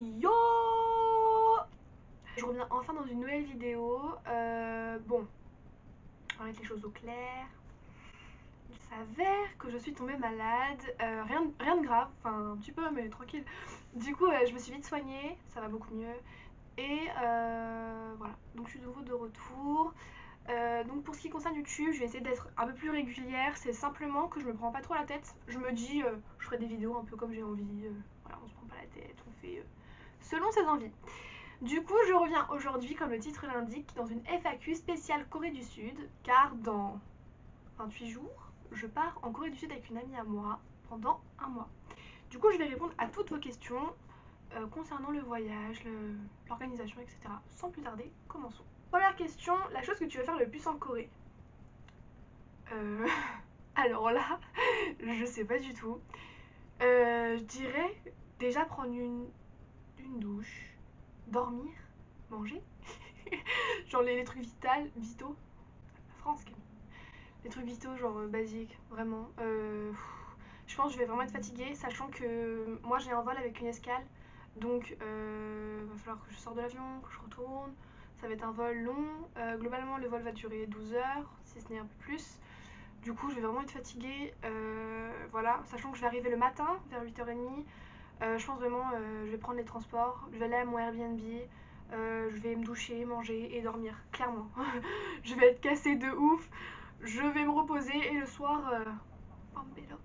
Yo! Je reviens enfin dans une nouvelle vidéo. Bon, on va mettre les choses au clair. Il s'avère que je suis tombée malade. Rien de grave, enfin un petit peu, mais tranquille. Du coup, je me suis vite soignée, ça va beaucoup mieux. Et voilà, donc je suis de nouveau de retour. Donc pour ce qui concerne YouTube, je vais essayer d'être un peu plus régulière. C'est simplement que je me prends pas trop la tête. Je me dis, je ferai des vidéos un peu comme j'ai envie. Voilà, on se prend pas la tête, on fait selon ses envies. Du coup, je reviens aujourd'hui, comme le titre l'indique, dans une FAQ spéciale Corée du Sud, car dans 28 jours, je pars en Corée du Sud avec une amie à moi pendant un mois. Du coup, je vais répondre à toutes vos questions concernant le voyage, l'organisation, etc. Sans plus tarder, commençons. Première question, la chose que tu veux faire le plus en Corée. Euh, alors là, je sais pas du tout. Je dirais déjà prendre une douche, dormir, manger. Genre les trucs vitaux. La France, quand même. Les trucs vitaux, genre basiques, vraiment. Je pense que je vais vraiment être fatiguée, sachant que moi j'ai un vol avec une escale. Donc va falloir que je sorte de l'avion, que je retourne. Ça va être un vol long. Globalement, le vol va durer 12 heures, si ce n'est un peu plus. Du coup, je vais vraiment être fatiguée. Voilà, sachant que je vais arriver le matin, vers 8h30. Je pense vraiment, je vais prendre les transports, je vais aller à mon Airbnb, je vais me doucher, manger et dormir, clairement. Je vais être cassée de ouf, je vais me reposer et le soir, enveloppe.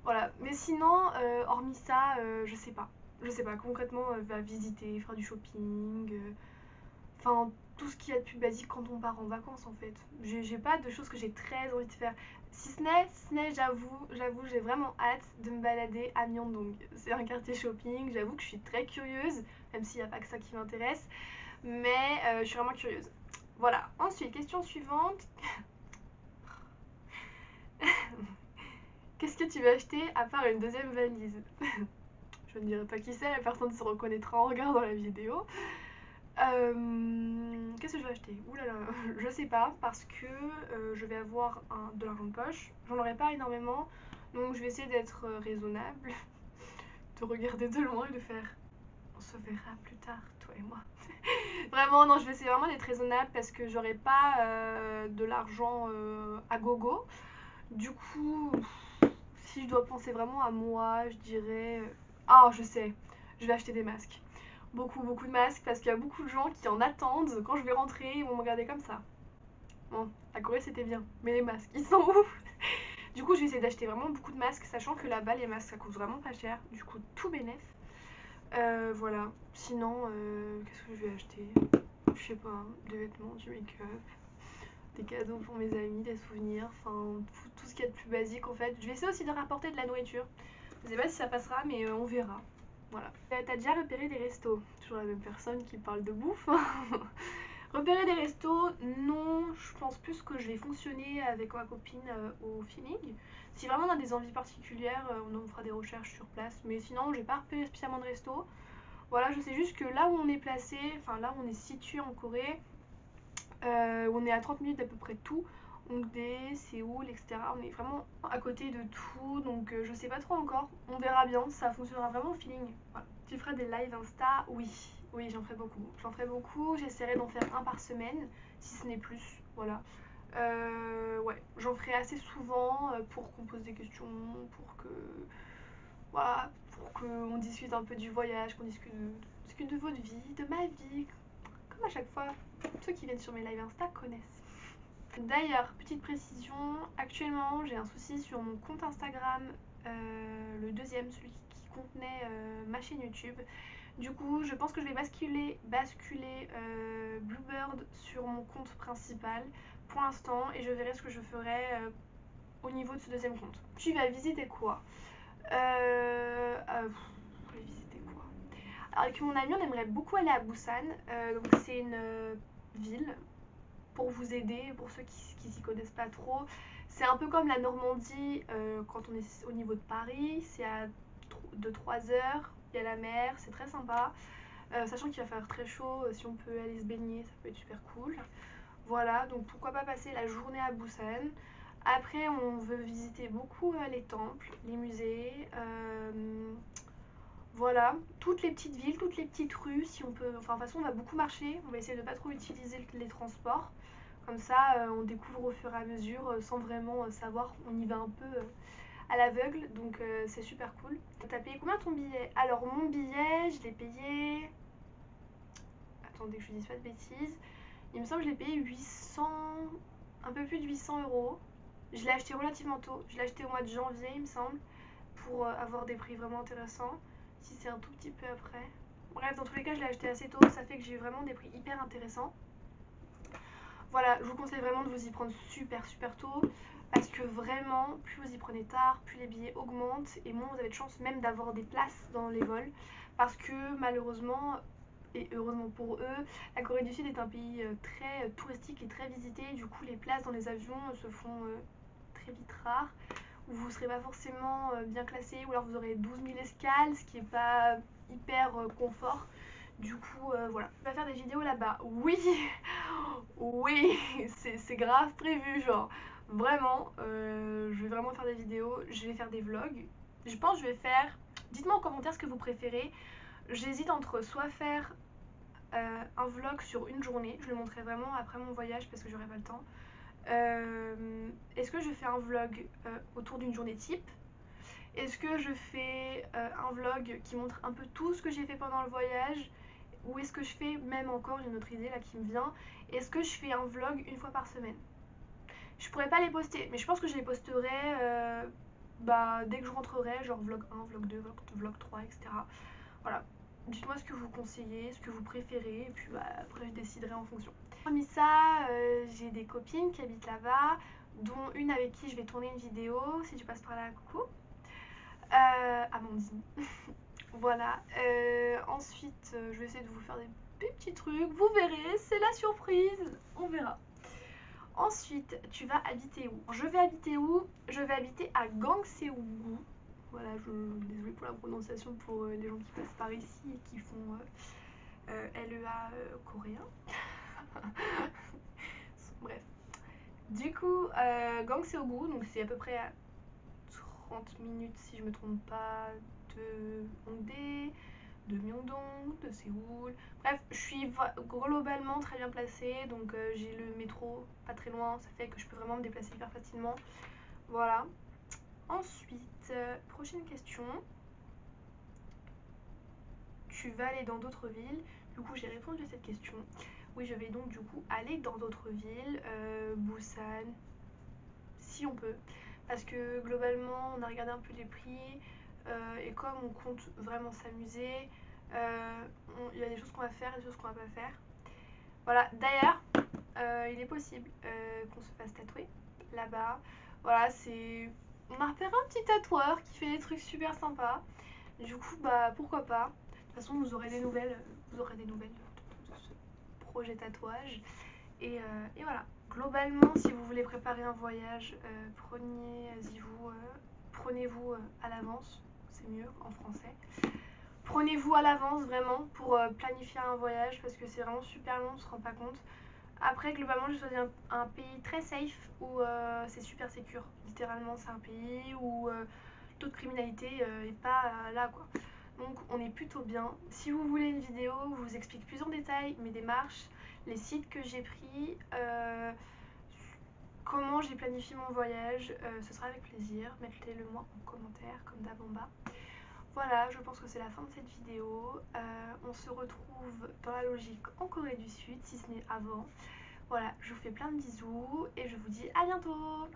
Voilà, mais sinon, hormis ça, je sais pas. Je sais pas, concrètement, va visiter, faire du shopping, enfin, tout ce qu'il y a de plus basique quand on part en vacances en fait. J'ai pas de choses que j'ai très envie de faire. Si ce n'est, j'avoue, j'ai vraiment hâte de me balader à Myeongdong. C'est un quartier shopping, j'avoue que je suis très curieuse, même s'il n'y a pas que ça qui m'intéresse, mais je suis vraiment curieuse. Voilà. Ensuite, question suivante. Qu'est-ce que tu vas acheter à part une deuxième valise? Je ne dirai pas qui c'est, la personne se reconnaîtra en regardant la vidéo. Qu'est-ce que je vais acheter? Ouh là là, je sais pas parce que je vais avoir de l'argent de poche. J'en aurai pas énormément, donc je vais essayer d'être raisonnable, de regarder de loin et de faire. On se verra plus tard, toi et moi. Vraiment, non, je vais essayer vraiment d'être raisonnable parce que j'aurai pas de l'argent à gogo. Du coup, si je dois penser vraiment à moi, je dirais. Ah, je sais, je vais acheter des masques. Beaucoup de masques parce qu'il y a beaucoup de gens qui en attendent. Quand je vais rentrer, ils vont me regarder comme ça. Bon, la Corée c'était bien, mais les masques, ils sont ouf. Du coup, je vais essayer d'acheter vraiment beaucoup de masques, sachant que là-bas, les masques ça coûte vraiment pas cher. Du coup, tout bénef. Voilà. Sinon, qu'est-ce que je vais acheter? Je sais pas, des vêtements, du make-up, des cadeaux pour mes amis, des souvenirs, enfin tout ce qu'il y a de plus basique en fait. Je vais essayer aussi de rapporter de la nourriture. Je sais pas si ça passera, mais on verra. Voilà. T'as déjà repéré des restos? Toujours la même personne qui parle de bouffe. Repérer des restos, non, je pense plus que je vais fonctionner avec ma copine au feeling. Si vraiment on a des envies particulières, on fera des recherches sur place. Mais sinon, j'ai pas repéré spécialement de resto. Voilà, je sais juste que là où on est placé, enfin là où on est situé en Corée, on est à 30 minutes d'à peu près tout. Hongdae, Séoul, etc. On est vraiment à côté de tout, donc je sais pas trop encore. On verra bien, ça fonctionnera vraiment au feeling. Voilà. Tu feras des lives Insta? Oui, oui, j'en ferai beaucoup. J'en ferai beaucoup, j'essaierai d'en faire un par semaine, si ce n'est plus. Voilà. Ouais, j'en ferai assez souvent pour qu'on pose des questions, pour que. Voilà, pour qu'on discute un peu du voyage, qu'on discute de votre vie, de ma vie, comme à chaque fois. Ceux qui viennent sur mes lives Insta connaissent. D'ailleurs, petite précision, actuellement j'ai un souci sur mon compte Instagram, le deuxième, celui qui contenait ma chaîne YouTube. Du coup, je pense que je vais basculer Bluebird sur mon compte principal pour l'instant et je verrai ce que je ferai au niveau de ce deuxième compte. Tu vas visiter quoi? Je vais visiter quoi? Alors avec mon ami, on aimerait beaucoup aller à Busan. Donc c'est une ville pour vous aider, pour ceux qui s'y connaissent pas trop. C'est un peu comme la Normandie quand on est au niveau de Paris. C'est à de 3 heures, il y a la mer, c'est très sympa. Sachant qu'il va faire très chaud, si on peut aller se baigner, ça peut être super cool. Voilà, donc pourquoi pas passer la journée à Busan. Après, on veut visiter beaucoup les temples, les musées. Voilà, toutes les petites villes, toutes les petites rues, si on peut. Enfin, de toute façon, on va beaucoup marcher. On va essayer de pas trop utiliser les transports. Comme ça, on découvre au fur et à mesure sans vraiment savoir. On y va un peu à l'aveugle. Donc, c'est super cool. T'as payé combien ton billet? Alors, mon billet, je l'ai payé. Attendez que je dise pas de bêtises. Il me semble que je l'ai payé 800. Un peu plus de 800 €. Je l'ai acheté relativement tôt. Je l'ai acheté au mois de janvier, il me semble. Pour avoir des prix vraiment intéressants. Si c'est un tout petit peu après. Bref, dans tous les cas, je l'ai acheté assez tôt. Ça fait que j'ai eu vraiment des prix hyper intéressants. Voilà, je vous conseille vraiment de vous y prendre super super tôt. Parce que vraiment, plus vous y prenez tard, plus les billets augmentent. Et moins vous avez de chance même d'avoir des places dans les vols. Parce que malheureusement, et heureusement pour eux, la Corée du Sud est un pays très touristique et très visité. Du coup, les places dans les avions se font très vite rares. Où vous ne serez pas forcément bien classé, ou alors vous aurez 12 000 escales, ce qui n'est pas hyper confort. Du coup, voilà. Tu vas faire des vidéos là-bas? Oui, oui, c'est grave prévu, genre. Vraiment, je vais vraiment faire des vidéos, je vais faire des vlogs. Je pense que je vais faire... Dites-moi en commentaire ce que vous préférez. J'hésite entre soit faire un vlog sur une journée, je le montrerai vraiment après mon voyage parce que j'aurai pas le temps. Est-ce que je fais un vlog autour d'une journée type? Est-ce que je fais un vlog qui montre un peu tout ce que j'ai fait pendant le voyage? Ou est-ce que je fais, même encore, j'ai une autre idée là qui me vient, est-ce que je fais un vlog une fois par semaine? Je pourrais pas les poster, mais je pense que je les posterai dès que je rentrerai, genre vlog 1, vlog 2, vlog 3, etc. Voilà. Dites-moi ce que vous conseillez, ce que vous préférez, et puis après je déciderai en fonction. Hormis ça, j'ai des copines qui habitent là-bas, dont une avec qui je vais tourner une vidéo, si tu passes par là, coucou. Amandine. Voilà. Ensuite, je vais essayer de vous faire des petits trucs, vous verrez, c'est la surprise, on verra. Ensuite, tu vas habiter où? Je vais habiter où? Je vais habiter à Gangseogu. Voilà, désolée pour la prononciation pour les gens qui passent par ici et qui font LEA coréen. Bref. Du coup, Gangseogu, donc c'est à peu près à 30 minutes si je me trompe pas de Hongdae, de Myeongdong, de Séoul. Bref, je suis globalement très bien placée, donc j'ai le métro pas très loin, ça fait que je peux vraiment me déplacer hyper facilement. Voilà. Ensuite, prochaine question. Tu vas aller dans d'autres villes? Du coup, j'ai répondu à cette question. Oui, je vais donc du coup aller dans d'autres villes, Busan, si on peut. Parce que globalement, on a regardé un peu les prix, et comme on compte vraiment s'amuser, il y a des choses qu'on va faire et des choses qu'on va pas faire. Voilà, d'ailleurs, il est possible qu'on se fasse tatouer là-bas. Voilà, c'est... On a repéré un petit tatoueur qui fait des trucs super sympas. Du coup, pourquoi pas. De toute façon, vous aurez des nouvelles de ce projet tatouage. Et voilà. Globalement, si vous voulez préparer un voyage, prenez-vous à l'avance. C'est mieux en français. Prenez-vous à l'avance vraiment pour planifier un voyage parce que c'est vraiment super long, on se rend pas compte. Après, globalement, j'ai choisi un pays très safe où c'est super sécure. Littéralement, c'est un pays où le taux de criminalité est pas là, quoi. Donc, on est plutôt bien. Si vous voulez une vidéo où je vous explique plus en détail mes démarches, les sites que j'ai pris, comment j'ai planifié mon voyage, ce sera avec plaisir. Mettez-le moi en commentaire, comme d'hab en bas. Voilà, je pense que c'est la fin de cette vidéo. On se retrouve dans la logique en Corée du Sud, si ce n'est avant. Voilà, je vous fais plein de bisous et je vous dis à bientôt.